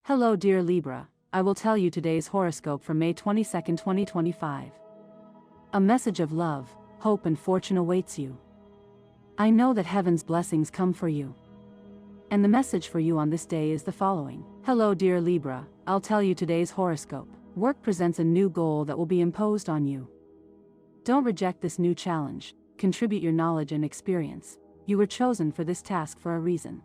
Hello dear Libra, I will tell you today's horoscope for May 22, 2025. A message of love, hope and fortune awaits you. I know that heaven's blessings come for you. And the message for you on this day is the following. Hello dear Libra, I'll tell you today's horoscope. Work presents a new goal that will be imposed on you. Don't reject this new challenge, contribute your knowledge and experience. You were chosen for this task for a reason.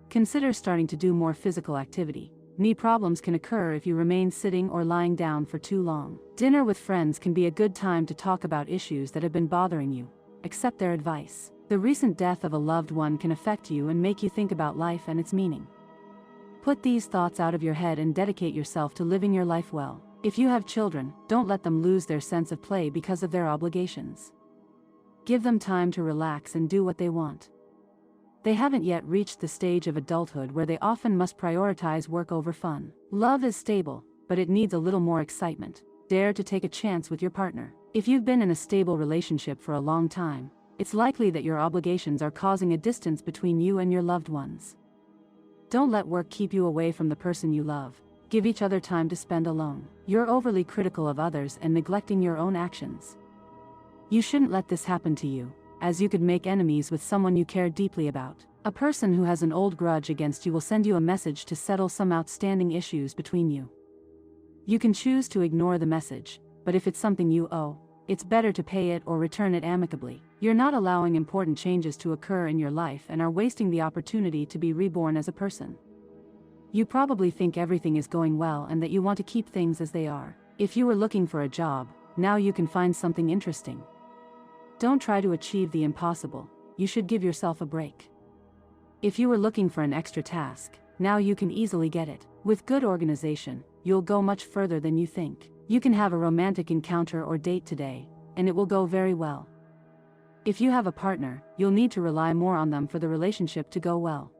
Consider starting to do more physical activity. Knee problems can occur if you remain sitting or lying down for too long. Dinner with friends can be a good time to talk about issues that have been bothering you. Accept their advice. The recent death of a loved one can affect you and make you think about life and its meaning. Put these thoughts out of your head and dedicate yourself to living your life well. If you have children, don't let them lose their sense of play because of their obligations. Give them time to relax and do what they want. They haven't yet reached the stage of adulthood where they often must prioritize work over fun. Love is stable, but it needs a little more excitement. Dare to take a chance with your partner. If you've been in a stable relationship for a long time, it's likely that your obligations are causing a distance between you and your loved ones. Don't let work keep you away from the person you love. Give each other time to spend alone. You're overly critical of others and neglecting your own actions. You shouldn't let this happen to you, as you could make enemies with someone you care deeply about. A person who has an old grudge against you will send you a message to settle some outstanding issues between you. You can choose to ignore the message, but if it's something you owe, it's better to pay it or return it amicably. You're not allowing important changes to occur in your life and are wasting the opportunity to be reborn as a person. You probably think everything is going well and that you want to keep things as they are. If you were looking for a job, now you can find something interesting. Don't try to achieve the impossible, you should give yourself a break. If you were looking for an extra task, now you can easily get it. With good organization, you'll go much further than you think. You can have a romantic encounter or date today, and it will go very well. If you have a partner, you'll need to rely more on them for the relationship to go well.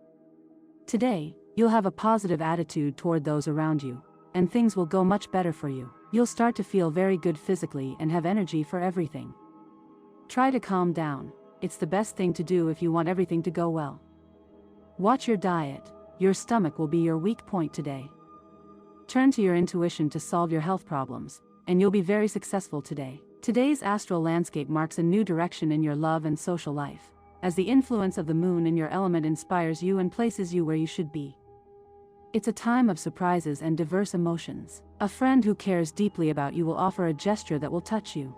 Today, you'll have a positive attitude toward those around you, and things will go much better for you. You'll start to feel very good physically and have energy for everything. Try to calm down, it's the best thing to do if you want everything to go well. Watch your diet, your stomach will be your weak point today. Turn to your intuition to solve your health problems, and you'll be very successful today. Today's astral landscape marks a new direction in your love and social life, as the influence of the moon in your element inspires you and places you where you should be. It's a time of surprises and diverse emotions. A friend who cares deeply about you will offer a gesture that will touch you.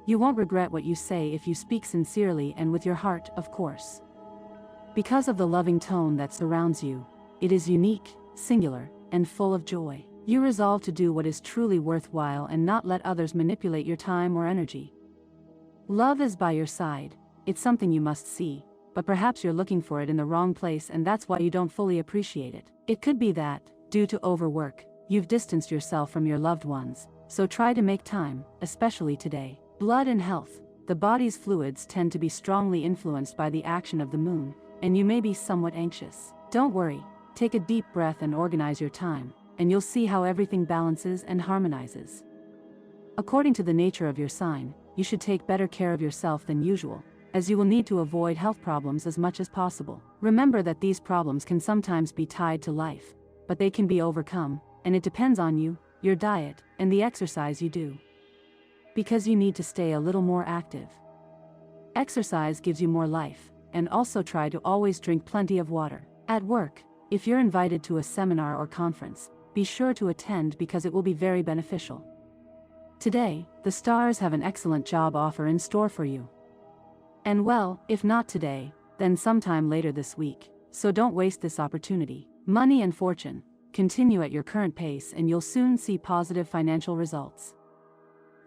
You won't regret what you say if you speak sincerely and with your heart, of course. Because of the loving tone that surrounds you, it is unique, singular, and full of joy. You resolve to do what is truly worthwhile and not let others manipulate your time or energy. Love is by your side, it's something you must see, but perhaps you're looking for it in the wrong place and that's why you don't fully appreciate it. It could be that, due to overwork, you've distanced yourself from your loved ones, so try to make time, especially today. Blood and health. The body's fluids tend to be strongly influenced by the action of the moon, and you may be somewhat anxious. Don't worry, take a deep breath and organize your time, and you'll see how everything balances and harmonizes. According to the nature of your sign, you should take better care of yourself than usual, as you will need to avoid health problems as much as possible. Remember that these problems can sometimes be tied to life, but they can be overcome, and it depends on you, your diet, and the exercise you do. Because you need to stay a little more active. Exercise gives you more life, and also try to always drink plenty of water. At work, if you're invited to a seminar or conference, be sure to attend because it will be very beneficial. Today, the stars have an excellent job offer in store for you. And well, if not today, then sometime later this week, so don't waste this opportunity. Money and fortune, continue at your current pace and you'll soon see positive financial results.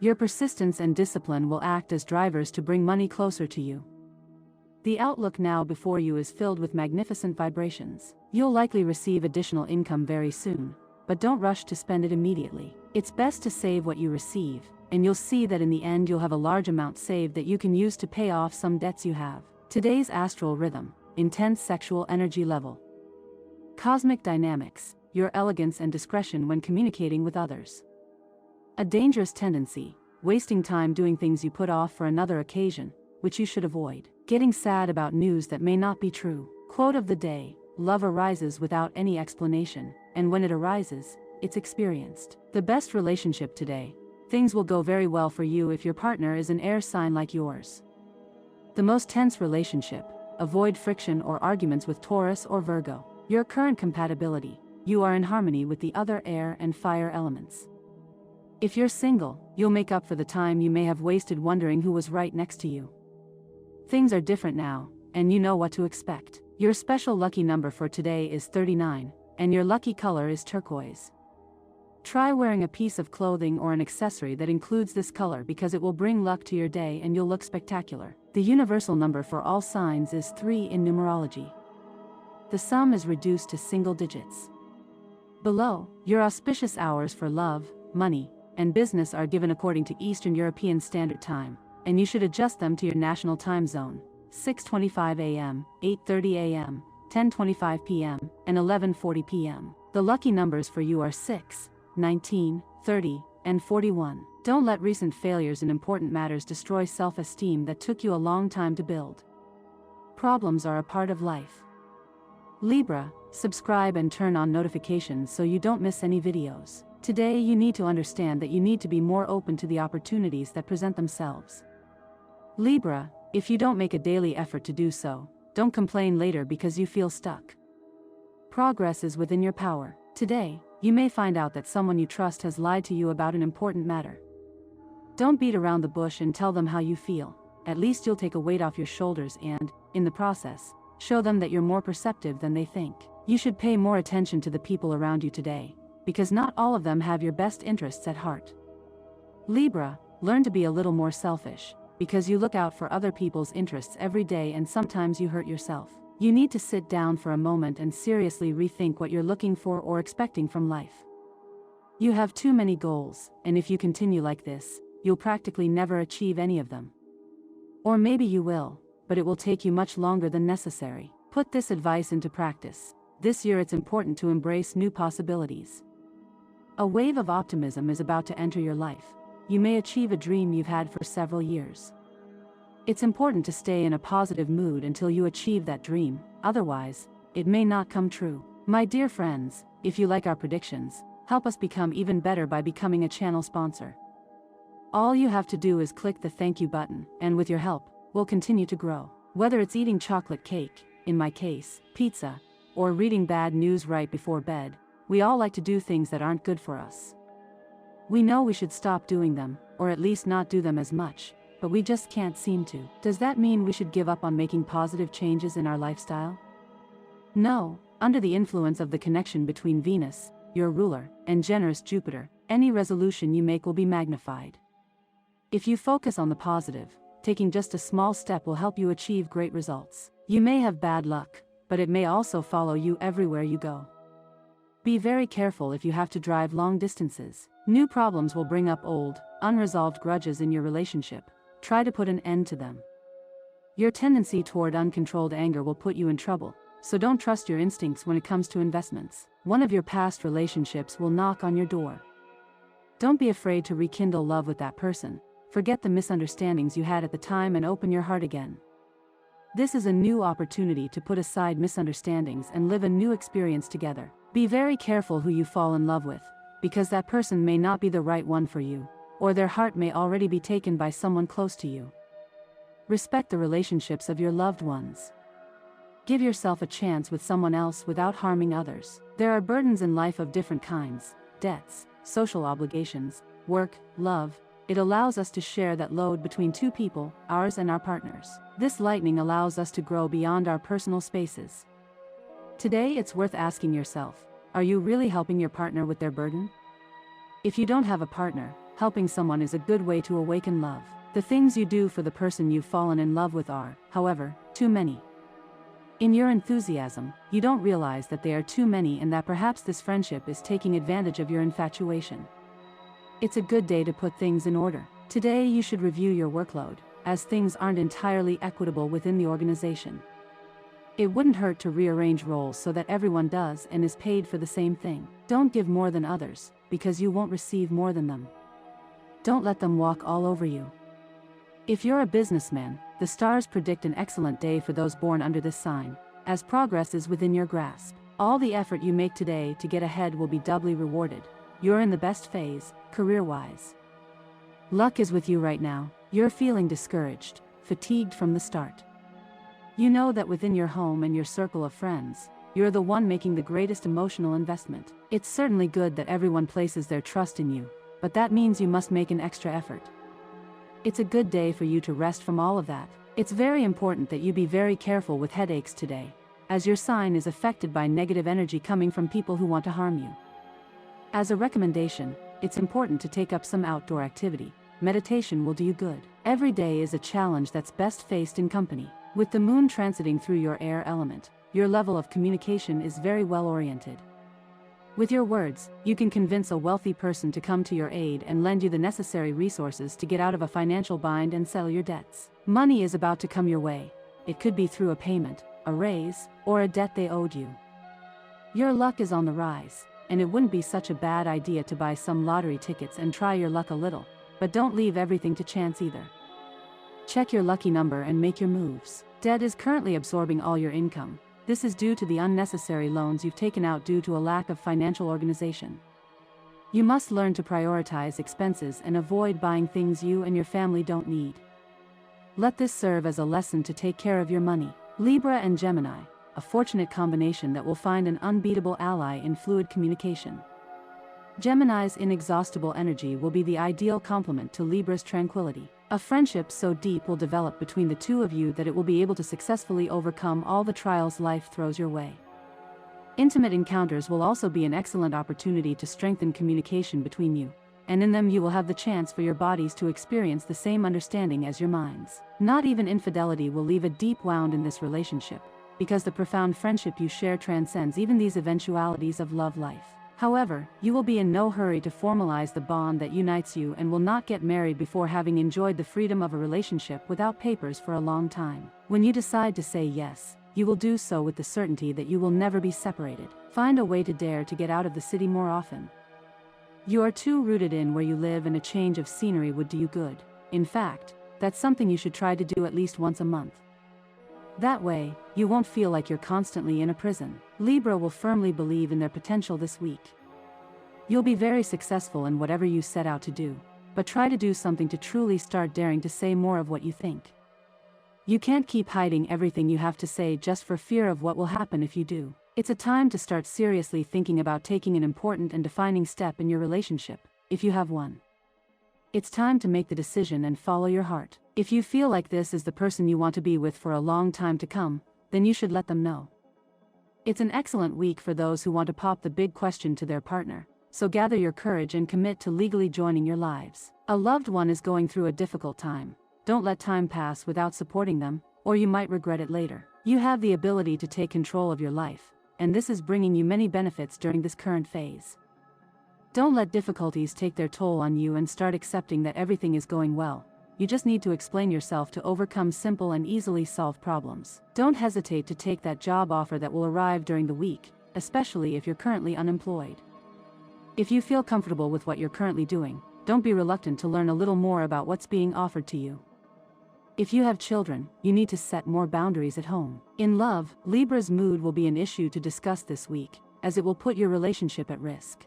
Your persistence and discipline will act as drivers to bring money closer to you. The outlook now before you is filled with magnificent vibrations. You'll likely receive additional income very soon, but don't rush to spend it immediately. It's best to save what you receive, and you'll see that in the end you'll have a large amount saved that you can use to pay off some debts you have. Today's astral rhythm, intense sexual energy level. Cosmic dynamics, your elegance and discretion when communicating with others. A dangerous tendency, wasting time doing things you put off for another occasion, which you should avoid. Getting sad about news that may not be true. Quote of the day, love arises without any explanation. and when it arises, it's experienced. The best relationship today. Things will go very well for you if your partner is an air sign like yours. The most tense relationship. Avoid friction or arguments with Taurus or Virgo. Your current compatibility. You are in harmony with the other air and fire elements. If you're single, you'll make up for the time you may have wasted wondering who was right next to you. Things are different now, and you know what to expect. Your special lucky number for today is 39, and your lucky color is turquoise. Try wearing a piece of clothing or an accessory that includes this color because it will bring luck to your day and you'll look spectacular. The universal number for all signs is 3 in numerology. The sum is reduced to single digits. Below, your auspicious hours for love, money, and business are given according to Eastern European Standard Time, and you should adjust them to your national time zone: 6:25 a.m., 8:30 a.m., 10:25 p.m., and 11:40 p.m. The lucky numbers for you are 6, 19, 30, and 41. Don't let recent failures in important matters destroy self-esteem that took you a long time to build. Problems are a part of life. Libra, subscribe and turn on notifications so you don't miss any videos. Today you need to understand that you need to be more open to the opportunities that present themselves. Libra, if you don't make a daily effort to do so, don't complain later because you feel stuck. Progress is within your power. Today, you may find out that someone you trust has lied to you about an important matter. Don't beat around the bush and tell them how you feel. At least you'll take a weight off your shoulders and, in the process, show them that you're more perceptive than they think. You should pay more attention to the people around you today, because not all of them have your best interests at heart. Libra, learn to be a little more selfish, because you look out for other people's interests every day and sometimes you hurt yourself. You need to sit down for a moment and seriously rethink what you're looking for or expecting from life. You have too many goals, and if you continue like this, you'll practically never achieve any of them. Or maybe you will, but it will take you much longer than necessary. Put this advice into practice. This year it's important to embrace new possibilities. A wave of optimism is about to enter your life. You may achieve a dream you've had for several years. It's important to stay in a positive mood until you achieve that dream, otherwise, it may not come true. My dear friends, if you like our predictions, help us become even better by becoming a channel sponsor. All you have to do is click the thank you button, and with your help, we'll continue to grow. Whether it's eating chocolate cake, in my case, pizza, or reading bad news right before bed, we all like to do things that aren't good for us. We know we should stop doing them, or at least not do them as much, but we just can't seem to. Does that mean we should give up on making positive changes in our lifestyle? No, under the influence of the connection between Venus, your ruler, and generous Jupiter, any resolution you make will be magnified. If you focus on the positive, taking just a small step will help you achieve great results. You may have bad luck, but it may also follow you everywhere you go. Be very careful if you have to drive long distances. New problems will bring up old, unresolved grudges in your relationship. Try to put an end to them. Your tendency toward uncontrolled anger will put you in trouble, so don't trust your instincts when it comes to investments. One of your past relationships will knock on your door. Don't be afraid to rekindle love with that person. Forget the misunderstandings you had at the time and open your heart again. This is a new opportunity to put aside misunderstandings and live a new experience together. Be very careful who you fall in love with, because that person may not be the right one for you, or their heart may already be taken by someone close to you. Respect the relationships of your loved ones. Give yourself a chance with someone else without harming others. There are burdens in life of different kinds: debts, social obligations, work, love. It allows us to share that load between two people, ours and our partners. This lightening allows us to grow beyond our personal spaces. Today it's worth asking yourself, are you really helping your partner with their burden? If you don't have a partner, helping someone is a good way to awaken love. The things you do for the person you've fallen in love with are, however, too many. In your enthusiasm, you don't realize that they are too many and that perhaps this friendship is taking advantage of your infatuation. It's a good day to put things in order. Today you should review your workload, as things aren't entirely equitable within the organization. It wouldn't hurt to rearrange roles so that everyone does and is paid for the same thing. Don't give more than others, because you won't receive more than them. Don't let them walk all over you. If you're a businessman, the stars predict an excellent day for those born under this sign, as progress is within your grasp. All the effort you make today to get ahead will be doubly rewarded. You're in the best phase, career-wise. Luck is with you right now. You're feeling discouraged, fatigued from the start. You know that within your home and your circle of friends, you're the one making the greatest emotional investment. It's certainly good that everyone places their trust in you, but that means you must make an extra effort. It's a good day for you to rest from all of that. It's very important that you be very careful with headaches today, as your sign is affected by negative energy coming from people who want to harm you. As a recommendation, it's important to take up some outdoor activity. Meditation will do you good. Every day is a challenge that's best faced in company. With the moon transiting through your air element, your level of communication is very well oriented. With your words, you can convince a wealthy person to come to your aid and lend you the necessary resources to get out of a financial bind and settle your debts. Money is about to come your way. It could be through a payment, a raise, or a debt they owed you. Your luck is on the rise, and it wouldn't be such a bad idea to buy some lottery tickets and try your luck a little, but don't leave everything to chance either. Check your lucky number and make your moves. Debt is currently absorbing all your income. This is due to the unnecessary loans you've taken out due to a lack of financial organization. You must learn to prioritize expenses and avoid buying things you and your family don't need. Let this serve as a lesson to take care of your money. Libra and Gemini, a fortunate combination that will find an unbeatable ally in fluid communication. Gemini's inexhaustible energy will be the ideal complement to Libra's tranquility. A friendship so deep will develop between the two of you that it will be able to successfully overcome all the trials life throws your way. Intimate encounters will also be an excellent opportunity to strengthen communication between you, and in them you will have the chance for your bodies to experience the same understanding as your minds. Not even infidelity will leave a deep wound in this relationship, because the profound friendship you share transcends even these eventualities of love life. However, you will be in no hurry to formalize the bond that unites you and will not get married before having enjoyed the freedom of a relationship without papers for a long time. When you decide to say yes, you will do so with the certainty that you will never be separated. Find a way to dare to get out of the city more often. You are too rooted in where you live, and a change of scenery would do you good. In fact, that's something you should try to do at least once a month. That way, you won't feel like you're constantly in a prison. Libra will firmly believe in their potential this week. You'll be very successful in whatever you set out to do, but try to do something to truly start daring to say more of what you think. You can't keep hiding everything you have to say just for fear of what will happen if you do. It's a time to start seriously thinking about taking an important and defining step in your relationship, if you have one. It's time to make the decision and follow your heart. If you feel like this is the person you want to be with for a long time to come, then you should let them know. It's an excellent week for those who want to pop the big question to their partner, so gather your courage and commit to legally joining your lives. A loved one is going through a difficult time. Don't let time pass without supporting them, or you might regret it later. You have the ability to take control of your life, and this is bringing you many benefits during this current phase. Don't let difficulties take their toll on you and start accepting that everything is going well. You just need to explain yourself to overcome simple and easily solved problems. Don't hesitate to take that job offer that will arrive during the week, especially if you're currently unemployed. If you feel comfortable with what you're currently doing, don't be reluctant to learn a little more about what's being offered to you. If you have children, you need to set more boundaries at home. In love, Libra's mood will be an issue to discuss this week, as it will put your relationship at risk.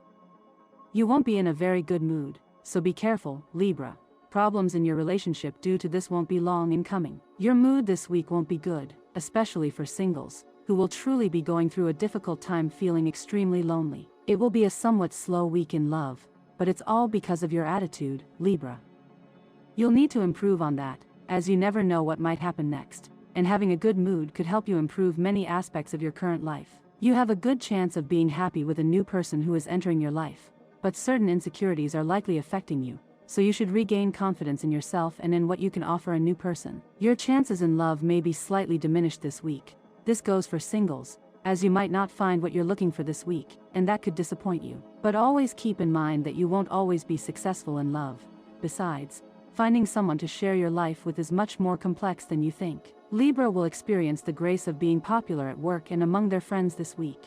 You won't be in a very good mood, so be careful, Libra. Problems in your relationship due to this won't be long in coming. Your mood this week won't be good, especially for singles, who will truly be going through a difficult time feeling extremely lonely. It will be a somewhat slow week in love, but it's all because of your attitude, Libra. You'll need to improve on that, as you never know what might happen next, and having a good mood could help you improve many aspects of your current life. You have a good chance of being happy with a new person who is entering your life, but certain insecurities are likely affecting you. So you should regain confidence in yourself and in what you can offer a new person. Your chances in love may be slightly diminished this week. This goes for singles, as you might not find what you're looking for this week, and that could disappoint you. But always keep in mind that you won't always be successful in love. Besides, finding someone to share your life with is much more complex than you think. Libra will experience the grace of being popular at work and among their friends this week.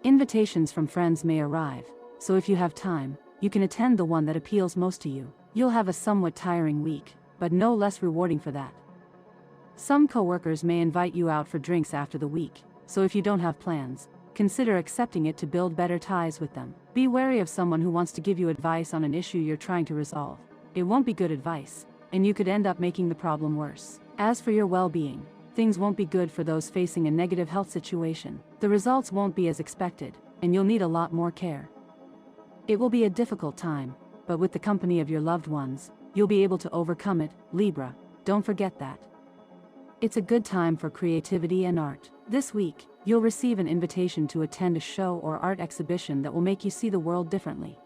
Invitations from friends may arrive, so if you have time, you can attend the one that appeals most to you. You'll have a somewhat tiring week, but no less rewarding for that. Some coworkers may invite you out for drinks after the week, so if you don't have plans, consider accepting it to build better ties with them. Be wary of someone who wants to give you advice on an issue you're trying to resolve. It won't be good advice, and you could end up making the problem worse. As for your well-being, things won't be good for those facing a negative health situation. The results won't be as expected, and you'll need a lot more care. It will be a difficult time, but with the company of your loved ones, you'll be able to overcome it, Libra. Don't forget that. It's a good time for creativity and art. This week, you'll receive an invitation to attend a show or art exhibition that will make you see the world differently.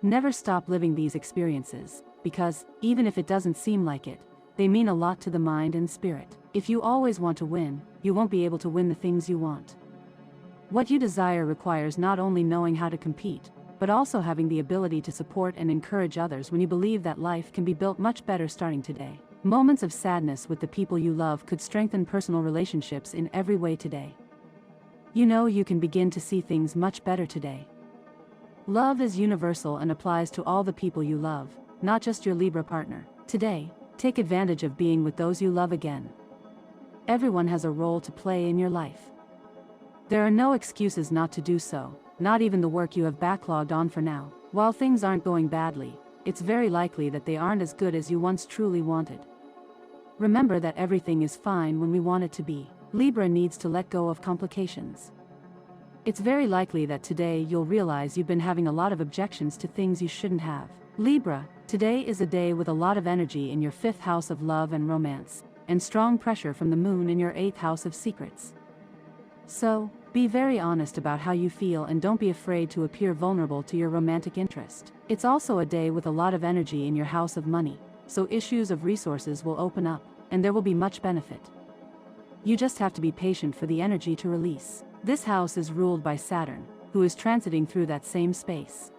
Never stop living these experiences, because, even if it doesn't seem like it, they mean a lot to the mind and spirit. If you always want to win, you won't be able to win the things you want. What you desire requires not only knowing how to compete, but also having the ability to support and encourage others when you believe that life can be built much better starting today. Moments of sadness with the people you love could strengthen personal relationships in every way today. You know you can begin to see things much better today. Love is universal and applies to all the people you love, not just your Libra partner. Today, take advantage of being with those you love again. Everyone has a role to play in your life. There are no excuses not to do so, not even the work you have backlogged on for now. While things aren't going badly, it's very likely that they aren't as good as you once truly wanted. Remember that everything is fine when we want it to be. Libra needs to let go of complications. It's very likely that today you'll realize you've been having a lot of objections to things you shouldn't have. Libra, today is a day with a lot of energy in your 5th house of love and romance, and strong pressure from the moon in your 8th house of secrets. So, be very honest about how you feel and don't be afraid to appear vulnerable to your romantic interest. It's also a day with a lot of energy in your house of money, so issues of resources will open up, and there will be much benefit. You just have to be patient for the energy to release. This house is ruled by Saturn, who is transiting through that same space.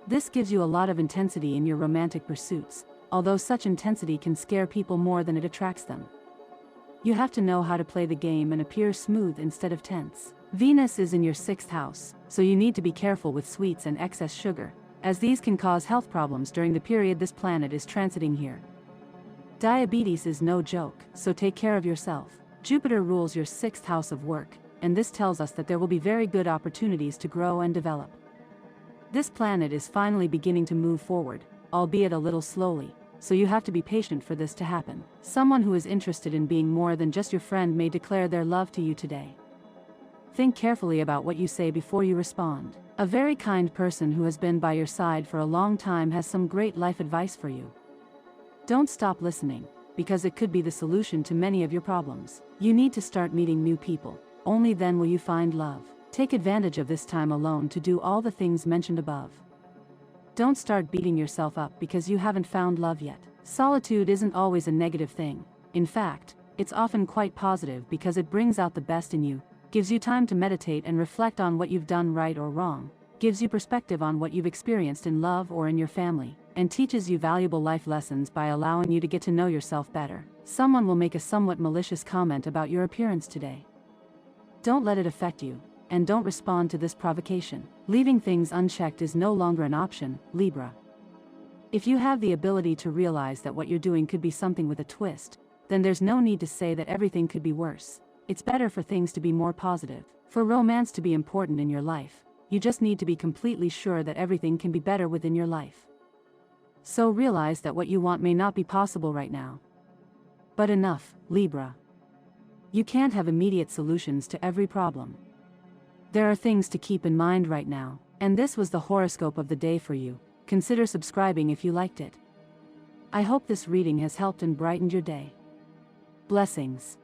This gives you a lot of intensity in your romantic pursuits, although such intensity can scare people more than it attracts them. You have to know how to play the game and appear smooth instead of tense. Venus is in your 6th house, so you need to be careful with sweets and excess sugar, as these can cause health problems during the period this planet is transiting here. Diabetes is no joke, so take care of yourself. Jupiter rules your 6th house of work, and this tells us that there will be very good opportunities to grow and develop. This planet is finally beginning to move forward, albeit a little slowly, so you have to be patient for this to happen. Someone who is interested in being more than just your friend may declare their love to you today. Think carefully about what you say before you respond. A very kind person who has been by your side for a long time has some great life advice for you. Don't stop listening, because it could be the solution to many of your problems. You need to start meeting new people, only then will you find love. Take advantage of this time alone to do all the things mentioned above. Don't start beating yourself up because you haven't found love yet. Solitude isn't always a negative thing. In fact, it's often quite positive because it brings out the best in you, gives you time to meditate and reflect on what you've done right or wrong, gives you perspective on what you've experienced in love or in your family, and teaches you valuable life lessons by allowing you to get to know yourself better. Someone will make a somewhat malicious comment about your appearance today. Don't let it affect you, and don't respond to this provocation. Leaving things unchecked is no longer an option, Libra. If you have the ability to realize that what you're doing could be something with a twist, then there's no need to say that everything could be worse. It's better for things to be more positive. For romance to be important in your life, you just need to be completely sure that everything can be better within your life. So realize that what you want may not be possible right now. But enough, Libra. You can't have immediate solutions to every problem. There are things to keep in mind right now, and this was the horoscope of the day for you. Consider subscribing if you liked it. I hope this reading has helped and brightened your day. Blessings.